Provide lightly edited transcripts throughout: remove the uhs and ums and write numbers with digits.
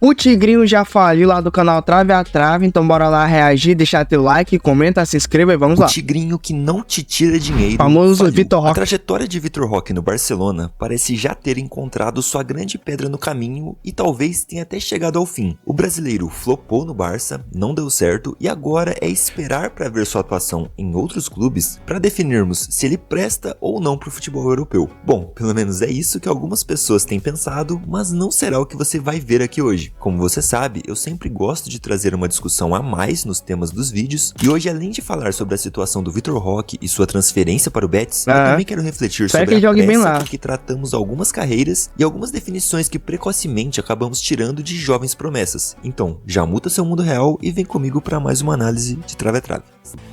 O Tigrinho já faliu lá do canal Trave a Trave, então bora lá reagir, deixar teu like, comenta, se inscreva e vamos lá. O Tigrinho que não te tira dinheiro. Famoso Vitor Roque. A trajetória de Vitor Roque no Barcelona parece já ter encontrado sua grande pedra no caminho e talvez tenha até chegado ao fim. O brasileiro flopou no Barça, não deu certo e agora é esperar para ver sua atuação em outros clubes para definirmos se ele presta ou não para o futebol europeu. Bom, pelo menos é isso que algumas pessoas têm pensado, mas não será o que você vai ver aqui hoje. Como você sabe, eu sempre gosto de trazer uma discussão a mais nos temas dos vídeos, e hoje, além de falar sobre a situação do Vitor Roque e sua transferência para o Betis, eu também quero refletir sobre a pressa com que tratamos algumas carreiras e algumas definições que precocemente acabamos tirando de jovens promessas. Então, já muta seu mundo real e vem comigo para mais uma análise de trave a trave.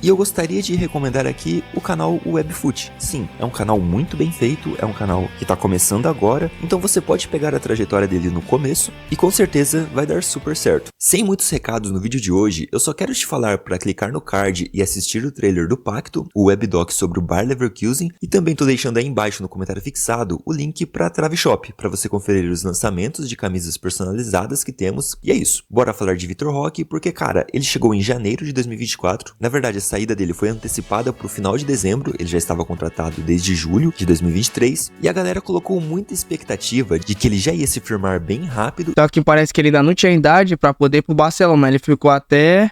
E eu gostaria de recomendar aqui o canal Webfoot. Sim, é um canal muito bem feito, é um canal que está começando agora, então você pode pegar a trajetória dele no começo e com certeza vai dar super certo. Sem muitos recados no vídeo de hoje, eu só quero te falar para clicar no card e assistir o trailer do Pacto, o webdoc sobre o Bayer Leverkusen, e também tô deixando aí embaixo no comentário fixado o link para a Trave Shop, para você conferir os lançamentos de camisas personalizadas que temos. E é isso, bora falar de Vitor Roque, porque cara, ele chegou em janeiro de 2024, na verdade a saída dele foi antecipada para o final de dezembro, ele já estava contratado desde julho de 2023, e a galera colocou muita expectativa de que ele já ia se firmar bem rápido. Só que parece que ele ainda não tinha idade pra poder ir pro Barcelona, ele ficou até...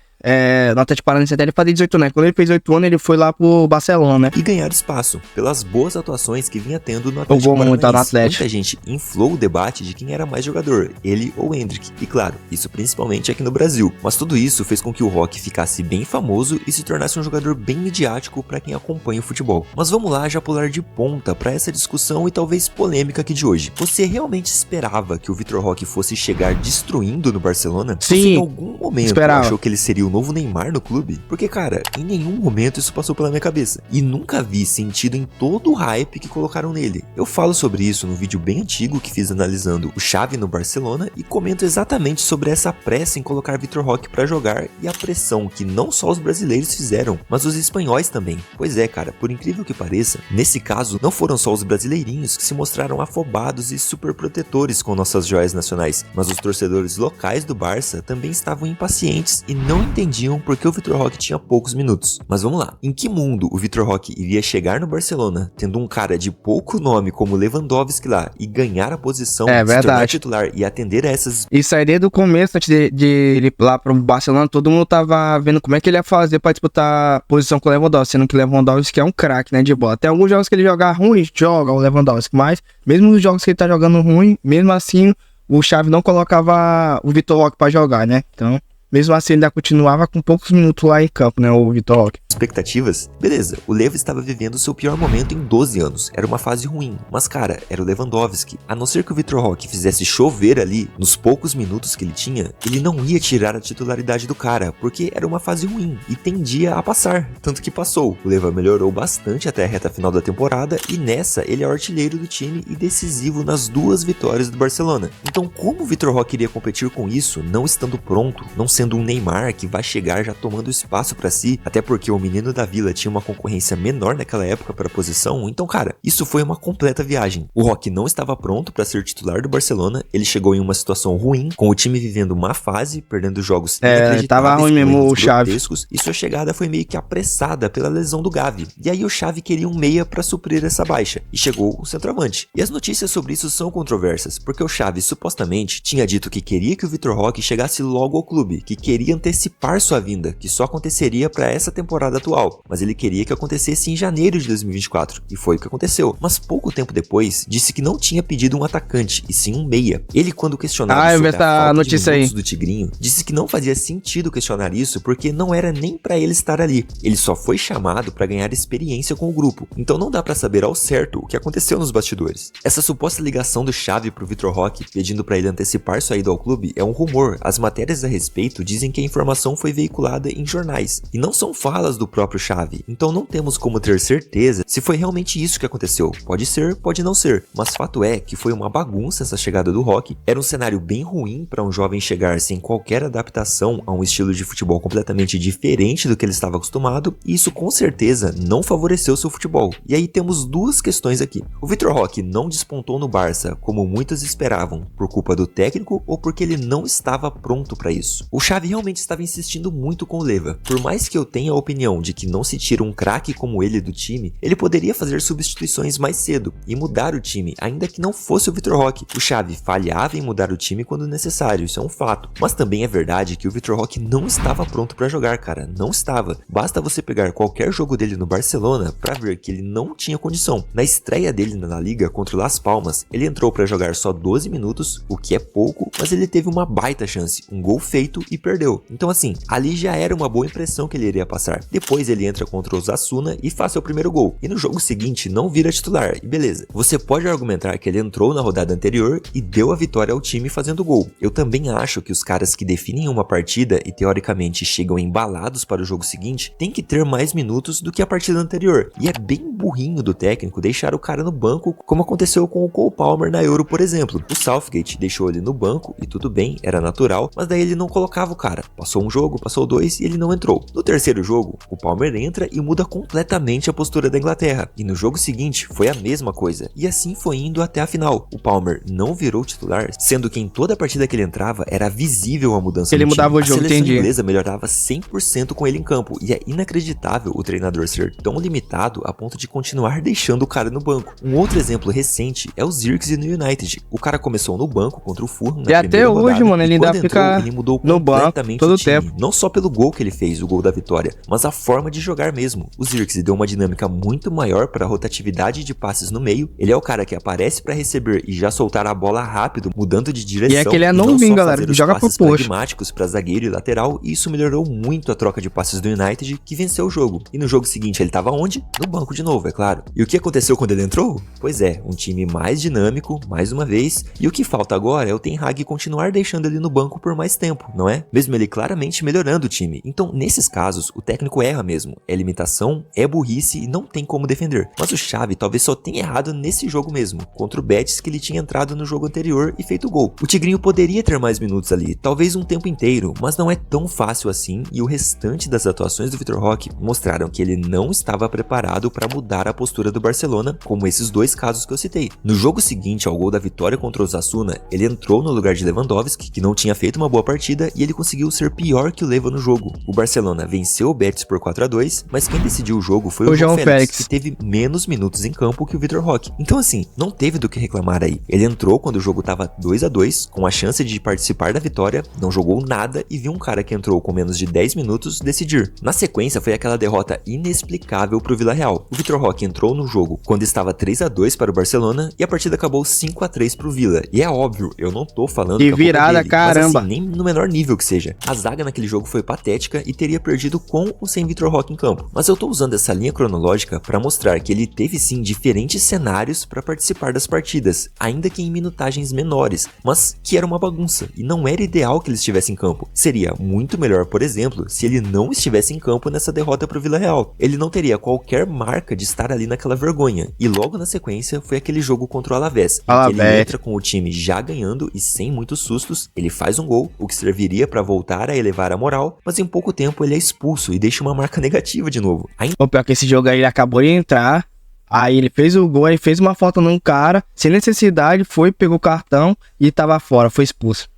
no Atlético Paranaense até ele fazer 18 anos, né? Quando ele fez 8 anos, ele foi lá pro Barcelona, né? E ganhar espaço, pelas boas atuações que vinha tendo no Atlético Paranaense. Muita gente inflou o debate de quem era mais jogador, ele ou Endrick. E claro, isso principalmente aqui no Brasil. Mas tudo isso fez com que o Roque ficasse bem famoso e se tornasse um jogador bem midiático para quem acompanha o futebol. Mas vamos lá já pular de ponta para essa discussão e talvez polêmica aqui de hoje. Você realmente esperava que o Vitor Roque fosse chegar destruindo no Barcelona? Sim, você em algum momento achou que ele seria o novo Neymar no clube? Porque, cara, em nenhum momento isso passou pela minha cabeça. E nunca vi sentido em todo o hype que colocaram nele. Eu falo sobre isso no vídeo bem antigo que fiz analisando o Xavi no Barcelona e comento exatamente sobre essa pressa em colocar Vitor Roque pra jogar e a pressão que não só os brasileiros fizeram, mas os espanhóis também. Pois é, cara, por incrível que pareça, nesse caso não foram só os brasileirinhos que se mostraram afobados e super protetores com nossas joias nacionais, mas os torcedores locais do Barça também estavam impacientes e não entendiam porque o Vitor Roque tinha poucos minutos. Mas vamos lá, em que mundo o Vitor Roque iria chegar no Barcelona, tendo um cara de pouco nome como Lewandowski lá e ganhar a posição, se tornar titular e atender a essas... Isso aí desde o começo, antes de ele ir lá pro Barcelona, todo mundo tava vendo como é que ele ia fazer pra disputar posição com o Lewandowski, sendo que o Lewandowski é um craque, né, de bola. Tem alguns jogos que ele joga ruim, joga o Lewandowski, mas mesmo nos jogos que ele tá jogando ruim, mesmo assim, o Xavi não colocava o Vitor Roque pra jogar, né, então... Mesmo assim, ele ainda continuava com poucos minutos lá em campo, né, o Vitor Roque. Expectativas? Beleza, o Levo estava vivendo seu pior momento em 12 anos, era uma fase ruim, mas cara, era o Lewandowski. A não ser que o Vitor Roque fizesse chover ali, nos poucos minutos que ele tinha, ele não ia tirar a titularidade do cara, porque era uma fase ruim, e tendia a passar, tanto que passou. O Levo melhorou bastante até a reta final da temporada, e nessa ele é o artilheiro do time e decisivo nas 2 vitórias do Barcelona. Então como o Vitor Roque iria competir com isso, não estando pronto, não sendo um Neymar que vai chegar já tomando espaço pra si, até porque o menino da Vila tinha uma concorrência menor naquela época para a posição, então cara, isso foi uma completa viagem. O Roque não estava pronto para ser titular do Barcelona, ele chegou em uma situação ruim, com o time vivendo uma fase, perdendo jogos inacreditáveis, tava ruim mesmo o Xavi. E sua chegada foi meio que apressada pela lesão do Gavi, e aí o Xavi queria um meia para suprir essa baixa, e chegou o centroavante. E as notícias sobre isso são controversas, porque o Xavi supostamente tinha dito que queria que o Vitor Roque chegasse logo ao clube, que queria antecipar sua vinda, que só aconteceria para essa temporada atual, mas ele queria que acontecesse em janeiro de 2024, e foi o que aconteceu. Mas pouco tempo depois, disse que não tinha pedido um atacante, e sim um meia. Ele, quando questionado sobre a falta de minutos do Tigrinho, disse que não fazia sentido questionar isso, porque não era nem para ele estar ali. Ele só foi chamado para ganhar experiência com o grupo, então não dá para saber ao certo o que aconteceu nos bastidores. Essa suposta ligação do Xavi pro Vitor Roque, pedindo para ele antecipar sua ida ao clube, é um rumor. As matérias a respeito dizem que a informação foi veiculada em jornais, e não são falas do do próprio Xavi. Então não temos como ter certeza se foi realmente isso que aconteceu. Pode ser, pode não ser, mas fato é que foi uma bagunça essa chegada do Roque. Era um cenário bem ruim para um jovem chegar sem qualquer adaptação a um estilo de futebol completamente diferente do que ele estava acostumado, e isso com certeza não favoreceu seu futebol. E aí temos duas questões aqui. O Vitor Roque não despontou no Barça como muitos esperavam, por culpa do técnico ou porque ele não estava pronto para isso. O Xavi realmente estava insistindo muito com o Leva. Por mais que eu tenha a opinião de que não se tira um craque como ele do time, ele poderia fazer substituições mais cedo e mudar o time, ainda que não fosse o Vitor Roque. O Xavi falhava em mudar o time quando necessário, isso é um fato. Mas também é verdade que o Vitor Roque não estava pronto para jogar, cara, não estava. Basta você pegar qualquer jogo dele no Barcelona para ver que ele não tinha condição. Na estreia dele na Liga contra o Las Palmas, ele entrou para jogar só 12 minutos, o que é pouco, mas ele teve uma baita chance, um gol feito e perdeu. Então assim, ali já era uma boa impressão que ele iria passar. Depois ele entra contra o Osasuna e faz seu primeiro gol. E no jogo seguinte não vira titular, e beleza. Você pode argumentar que ele entrou na rodada anterior e deu a vitória ao time fazendo gol. Eu também acho que os caras que definem uma partida e teoricamente chegam embalados para o jogo seguinte, tem que ter mais minutos do que a partida anterior. E é bem burrinho do técnico deixar o cara no banco, como aconteceu com o Cole Palmer na Euro, por exemplo. O Southgate deixou ele no banco e tudo bem, era natural, mas daí ele não colocava o cara. Passou um jogo, passou dois e ele não entrou. No terceiro jogo, o Palmer entra e muda completamente a postura da Inglaterra. E no jogo seguinte foi a mesma coisa. E assim foi indo até a final. O Palmer não virou titular, sendo que em toda a partida que ele entrava era visível a mudança Ele no mudava time. o jogo, A seleção entendi. inglesa melhorava 100% com ele em campo. E é inacreditável o treinador ser tão limitado a ponto de continuar deixando o cara no banco. Um outro exemplo recente é o Zirkzee no United. O cara começou no banco contra o Fulham na E até primeira hoje, rodada, mano, ele e ainda quando entrou, fica ele mudou no banco completamente todo o time. tempo. Não só pelo gol que ele fez, o gol da vitória, mas a forma de jogar mesmo. O Zirkzee deu uma dinâmica muito maior para a rotatividade de passes no meio. Ele é o cara que aparece para receber e já soltar a bola rápido, mudando de direção. E é que ele é não novinho, só galera, fazer ele os joga pro passes posto. pragmáticos para zagueiro e lateral, e isso melhorou muito a troca de passes do United, que venceu o jogo. E no jogo seguinte ele estava onde? No banco de novo, é claro. E o que aconteceu quando ele entrou? Pois é, um time mais dinâmico, mais uma vez, e o que falta agora é o Ten Hag continuar deixando ele no banco por mais tempo, não é? Mesmo ele claramente melhorando o time. Então, nesses casos, o técnico erra mesmo. É limitação, é burrice e não tem como defender. Mas o Xavi talvez só tenha errado nesse jogo mesmo, contra o Betis, que ele tinha entrado no jogo anterior e feito gol. O Tigrinho poderia ter mais minutos ali, talvez um tempo inteiro, mas não é tão fácil assim, e o restante das atuações do Vitor Roque mostraram que ele não estava preparado para mudar a postura do Barcelona, como esses dois casos que eu citei. No jogo seguinte ao gol da vitória contra o Osasuna, ele entrou no lugar de Lewandowski, que não tinha feito uma boa partida, e ele conseguiu ser pior que o Leva no jogo. O Barcelona venceu o Betis por 4-2, mas quem decidiu o jogo foi o João Félix, que teve menos minutos em campo que o Vitor Roque. Então assim, não teve do que reclamar aí. Ele entrou quando o jogo estava 2-2, com a chance de participar da vitória, não jogou nada e viu um cara que entrou com menos de 10 minutos decidir. Na sequência foi aquela derrota inexplicável pro Villarreal. O Vitor Roque entrou no jogo quando estava 3-2 para o Barcelona e a partida acabou 5-3 pro Villa. E é óbvio, eu não tô falando E que a culpa é virada, dele, caramba. mas assim, nem no menor nível que seja. A zaga naquele jogo foi patética e teria perdido com ou sem Vitor Roque em campo. Mas eu tô usando essa linha cronológica para mostrar que ele teve sim diferentes cenários para participar das partidas, ainda que em minutagens menores, mas que era uma bagunça e não era ideal que ele estivesse em campo. Seria muito melhor, por exemplo, se ele não estivesse em campo nessa derrota pro Villarreal. Ele não teria qualquer marca de estar ali naquela vergonha. E logo na sequência foi aquele jogo contra o Alavés, em que ele entra com o time já ganhando e sem muitos sustos, ele faz um gol, o que serviria para voltar a elevar a moral, mas em pouco tempo ele é expulso e deixa uma marca negativa de novo. O pior que esse jogo aí ele acabou de entrar, aí ele fez o gol, aí fez uma falta num cara, sem necessidade, foi, pegou o cartão e tava fora, foi expulso.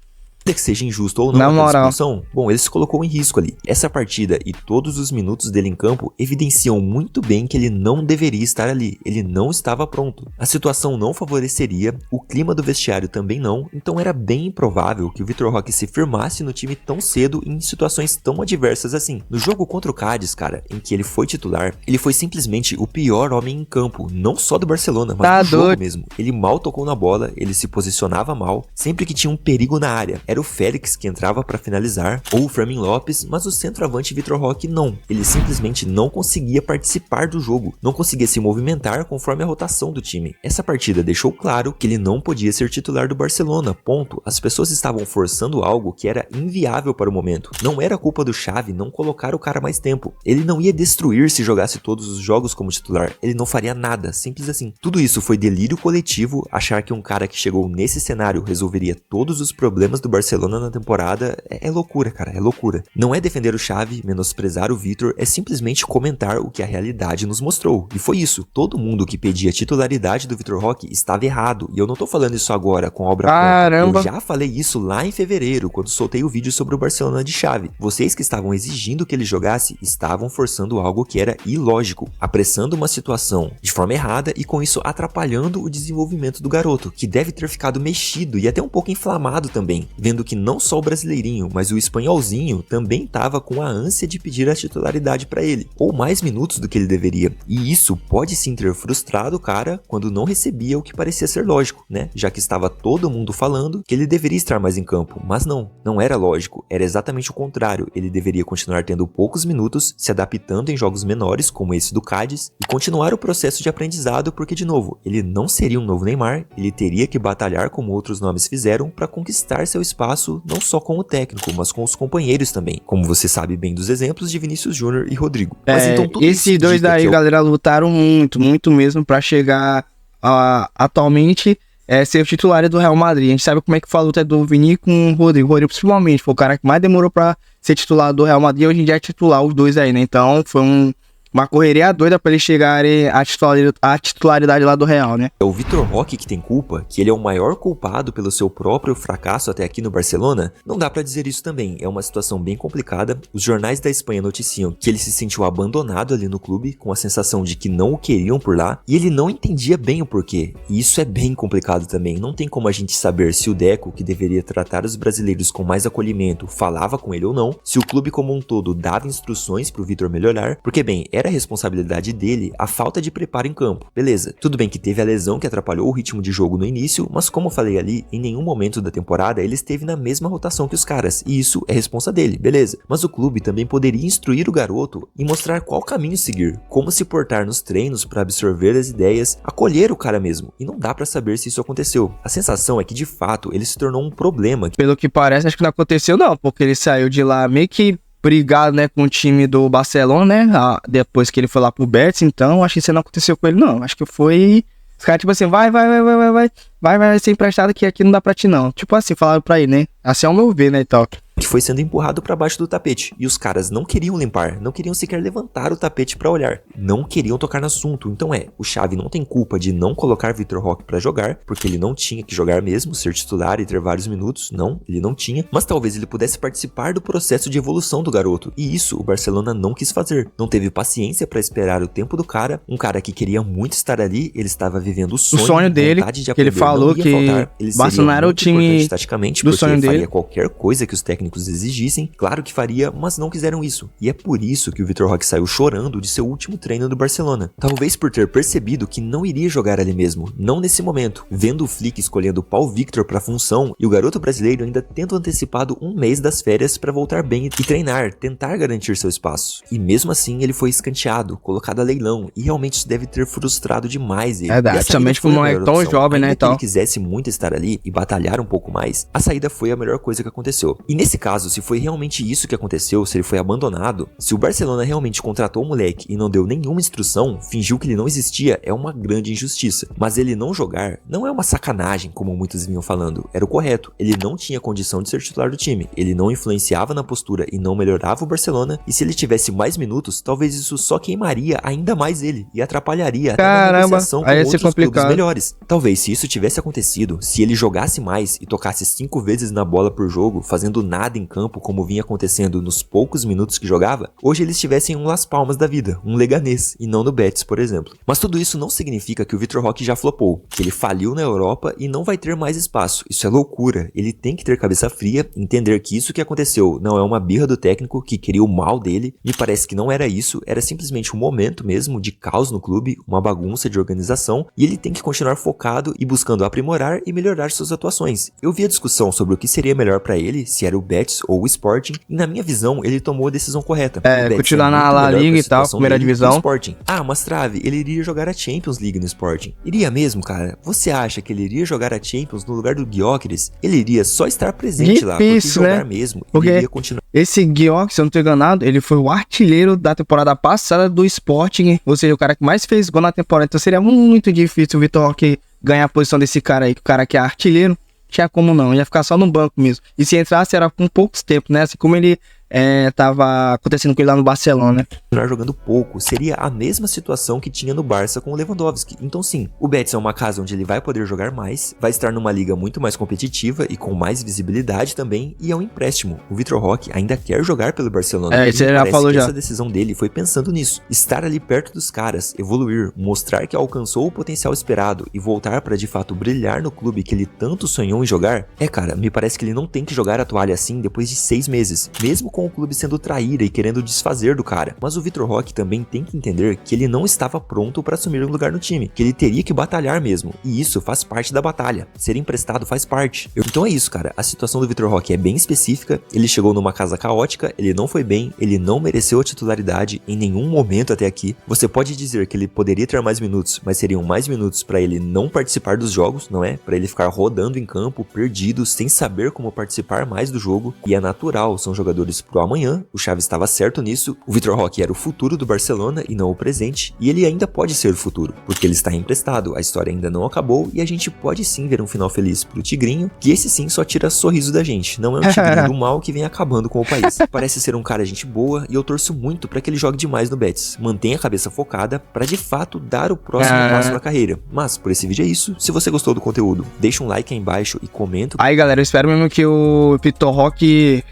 Que seja injusto ou não Na moral. expulsão, bom, ele se colocou em risco ali. Essa partida e todos os minutos dele em campo evidenciam muito bem que ele não deveria estar ali, ele não estava pronto. A situação não favoreceria, o clima do vestiário também não, então era bem improvável que o Vitor Roque se firmasse no time tão cedo em situações tão adversas assim. No jogo contra o Cádiz, cara, em que ele foi titular, ele foi simplesmente o pior homem em campo, não só do Barcelona, mas do jogo mesmo. Ele mal tocou na bola, ele se posicionava mal, sempre que tinha um perigo na área. Era era o Félix que entrava para finalizar, ou o Fermin Lopes, mas o centroavante Vitor Roque não. Ele simplesmente não conseguia participar do jogo, não conseguia se movimentar conforme a rotação do time. Essa partida deixou claro que ele não podia ser titular do Barcelona, ponto. As pessoas estavam forçando algo que era inviável para o momento. Não era culpa do Xavi não colocar o cara mais tempo. Ele não ia destruir se jogasse todos os jogos como titular. Ele não faria nada, simples assim. Tudo isso foi delírio coletivo, achar que um cara que chegou nesse cenário resolveria todos os problemas do Barcelona na temporada é loucura, cara, é loucura. Não é defender o Xavi, menosprezar o Vitor, é simplesmente comentar o que a realidade nos mostrou. E foi isso. Todo mundo que pedia a titularidade do Vitor Roque estava errado. E eu não tô falando isso agora com a obra pronta. Eu já falei isso lá em fevereiro, quando soltei o vídeo sobre o Barcelona de Xavi. Vocês que estavam exigindo que ele jogasse, estavam forçando algo que era ilógico, apressando uma situação de forma errada e com isso atrapalhando o desenvolvimento do garoto, que deve ter ficado mexido e até um pouco inflamado também, vendo que não só o brasileirinho, mas o espanholzinho também estava com a ânsia de pedir a titularidade para ele, ou mais minutos do que ele deveria. E isso pode sim ter frustrado o cara quando não recebia o que parecia ser lógico, né? Já que estava todo mundo falando que ele deveria estar mais em campo, mas não era lógico, era exatamente o contrário. Ele deveria continuar tendo poucos minutos, se adaptando em jogos menores, como esse do Cádiz, e continuar o processo de aprendizado, porque de novo, ele não seria um novo Neymar, ele teria que batalhar como outros nomes fizeram para conquistar seu espaço, não só com o técnico, mas com os companheiros também, como você sabe bem dos exemplos de Vinícius Júnior e Rodrigo. Mas então tudo esses dois daí, galera, lutaram muito mesmo para chegar atualmente ser o titular do Real Madrid. A gente sabe como é que foi a luta do Vini com o Rodrigo. O Rodrigo principalmente foi o cara que mais demorou para ser titular do Real Madrid, hoje em dia é titular os dois aí, né? Então foi uma correria doida pra eles chegarem à titularidade lá do Real, né? É o Vitor Roque que tem culpa, que ele é o maior culpado pelo seu próprio fracasso até aqui no Barcelona? Não dá pra dizer isso também, é uma situação bem complicada. Os jornais da Espanha noticiam que ele se sentiu abandonado ali no clube, com a sensação de que não o queriam por lá, e ele não entendia bem o porquê. E isso é bem complicado também, não tem como a gente saber se o Deco, que deveria tratar os brasileiros com mais acolhimento, falava com ele ou não, se o clube como um todo dava instruções pro Vitor melhorar, porque bem, era responsabilidade dele a falta de preparo em campo. Beleza, tudo bem que teve a lesão que atrapalhou o ritmo de jogo no início, mas como eu falei ali, em nenhum momento da temporada ele esteve na mesma rotação que os caras, e isso é responsa dele, beleza. Mas o clube também poderia instruir o garoto e mostrar qual caminho seguir, como se portar nos treinos para absorver as ideias, acolher o cara mesmo, e não dá pra saber se isso aconteceu. A sensação é que de fato ele se tornou um problema. Pelo que parece, acho que não aconteceu não, porque ele saiu de lá meio que brigado, né, com o time do Barcelona, né, depois que ele foi lá pro Betis. Então acho que isso não aconteceu com ele não, acho que foi os caras tipo assim, vai ser emprestado que aqui não dá pra ti não, tipo assim, falaram pra ele, né, assim é o meu ver, né, e tal. Que foi sendo empurrado para baixo do tapete, e os caras não queriam limpar, não queriam sequer levantar o tapete para olhar, não queriam tocar no assunto. Então o Xavi não tem culpa de não colocar Vitor Roque para jogar, porque ele não tinha que jogar mesmo, ser titular e ter vários minutos, não, ele não tinha, mas talvez ele pudesse participar do processo de evolução do garoto, e isso o Barcelona não quis fazer, não teve paciência para esperar o tempo do cara, um cara que queria muito estar ali, ele estava vivendo o sonho dele, de que ele falou que Barcelona era o time taticamente, do porque sonho ele dele. faria qualquer coisa que os técnicos exigissem, claro que faria, mas não quiseram isso. E é por isso que o Vitor Roque saiu chorando de seu último treino do Barcelona. Talvez por ter percebido que não iria jogar ali mesmo, não nesse momento. Vendo o Flick escolhendo o Paul Victor para a função e o garoto brasileiro ainda tendo antecipado um mês das férias para voltar bem e treinar, tentar garantir seu espaço. E mesmo assim ele foi escanteado, colocado a leilão, e realmente isso deve ter frustrado demais ele. Principalmente como é tão jovem, né, então. Se ele quisesse muito estar ali e batalhar um pouco mais, a saída foi a melhor coisa que aconteceu. E nesse caso, se foi realmente isso que aconteceu, se ele foi abandonado, se o Barcelona realmente contratou o moleque e não deu nenhuma instrução, fingiu que ele não existia, é uma grande injustiça. Mas ele não jogar não é uma sacanagem, como muitos vinham falando, era o correto. Ele não tinha condição de ser titular do time, ele não influenciava na postura e não melhorava o Barcelona, e se ele tivesse mais minutos, talvez isso só queimaria ainda mais ele e atrapalharia até a negociação com outros clubes melhores. Talvez se isso tivesse acontecido, se ele jogasse mais e tocasse 5 vezes na bola por jogo, fazendo nada nada em campo, como vinha acontecendo nos poucos minutos que jogava, hoje ele estivesse em um Las Palmas da vida, um Leganés, e não no Betis, por exemplo. Mas tudo isso não significa que o Vitor Roque já flopou, que ele faliu na Europa e não vai ter mais espaço. Isso é loucura. Ele tem que ter cabeça fria, entender que isso que aconteceu não é uma birra do técnico que queria o mal dele. Me parece que não era isso, era simplesmente um momento mesmo de caos no clube, uma bagunça de organização, e ele tem que continuar focado e buscando aprimorar e melhorar suas atuações. Eu vi a discussão sobre o que seria melhor pra ele, se era o Betis ou o Sporting, e na minha visão ele tomou a decisão correta. Continuar na La Liga e tal, primeira divisão. Sporting. Ah, mas Trave, ele iria jogar a Champions League no Sporting. Iria mesmo, cara? Você acha que ele iria jogar a Champions no lugar do Gyökeres? Ele iria só estar presente lá, porque jogar mesmo, ele iria continuar. Esse Gyökeres, se eu não tô enganado, ele foi o artilheiro da temporada passada do Sporting, ou seja, o cara que mais fez gol na temporada. Então seria muito difícil o Vitor Roque ganhar a posição desse cara aí, que o cara que é artilheiro, tinha como não, ia ficar só no banco mesmo. E se entrasse era com poucos tempos, né? Assim como ele tava acontecendo com ele lá no Barcelona, né? Jogando pouco, seria a mesma situação que tinha no Barça com o Lewandowski. Então sim, o Betis é uma casa onde ele vai poder jogar mais, vai estar numa liga muito mais competitiva e com mais visibilidade também, e é um empréstimo. O Vitor Roque ainda quer jogar pelo Barcelona. Você já falou já. Essa decisão dele foi pensando nisso, estar ali perto dos caras, evoluir, mostrar que alcançou o potencial esperado e voltar para de fato brilhar no clube que ele tanto sonhou em jogar. Cara, me parece que ele não tem que jogar a toalha assim depois de 6 meses, mesmo com o clube sendo traíra e querendo desfazer do cara. Mas o Vitor Roque também tem que entender que ele não estava pronto para assumir um lugar no time, que ele teria que batalhar mesmo, e isso faz parte da batalha. Ser emprestado faz parte. Então é isso, cara. A situação do Vitor Roque é bem específica, ele chegou numa casa caótica, ele não foi bem, ele não mereceu a titularidade em nenhum momento até aqui. Você pode dizer que ele poderia ter mais minutos, mas seriam mais minutos para ele não participar dos jogos, não é? Para ele ficar rodando em campo, perdido, sem saber como participar mais do jogo, e é natural, são jogadores pro amanhã, o Xavi estava certo nisso, o Vitor Roque era o futuro do Barcelona e não o presente, e ele ainda pode ser o futuro, porque ele está emprestado, a história ainda não acabou e a gente pode sim ver um final feliz pro Tigrinho, que esse sim só tira sorriso da gente, não é um Tigrinho do mal que vem acabando com o país. Parece ser um cara gente boa e eu torço muito para que ele jogue demais no Betis, mantenha a cabeça focada para de fato dar o próximo passo na carreira. Mas por esse vídeo é isso, se você gostou do conteúdo, deixa um like aí embaixo e comenta. Aí galera, eu espero mesmo que o Vitor Roque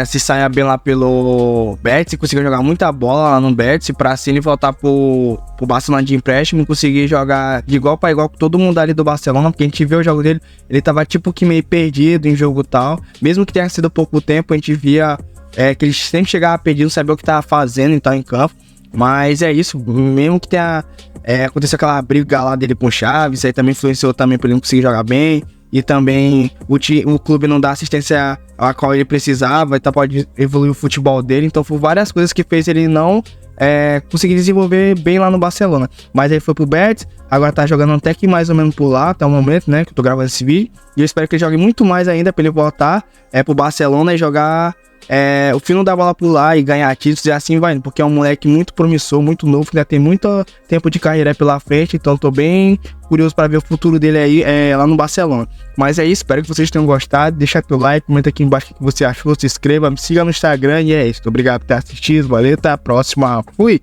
se saia bem lá pelo Betis, conseguir jogar muita bola lá no Betis, pra assim ele voltar pro Barcelona de empréstimo e conseguir jogar de igual pra igual com todo mundo ali do Barcelona, porque a gente vê o jogo dele, ele tava tipo que meio perdido em jogo e tal, mesmo que tenha sido pouco tempo, a gente via que ele sempre chegava perdido, sabia o que tava fazendo e tal em campo, mas é isso, mesmo que tenha acontecido aquela briga lá dele com o Xavi, isso aí também influenciou também pra ele não conseguir jogar bem. E também o clube não dá assistência a qual ele precisava, então pode evoluir o futebol dele. Então foram várias coisas que fez ele não conseguir desenvolver bem lá no Barcelona. Mas ele foi pro Betis, agora tá jogando até que mais ou menos por lá, até o momento, né, que eu tô gravando esse vídeo. E eu espero que ele jogue muito mais ainda pra ele voltar pro Barcelona e jogar o fino da bola por lá e ganhar títulos e assim vai, porque é um moleque muito promissor, muito novo, que ainda tem muito tempo de carreira pela frente, então tô bem curioso para ver o futuro dele aí lá no Barcelona. Mas é isso, espero que vocês tenham gostado, deixa teu like, comenta aqui embaixo o que você achou, se inscreva, me siga no Instagram e é isso. Obrigado por ter assistido, valeu, até a próxima, fui!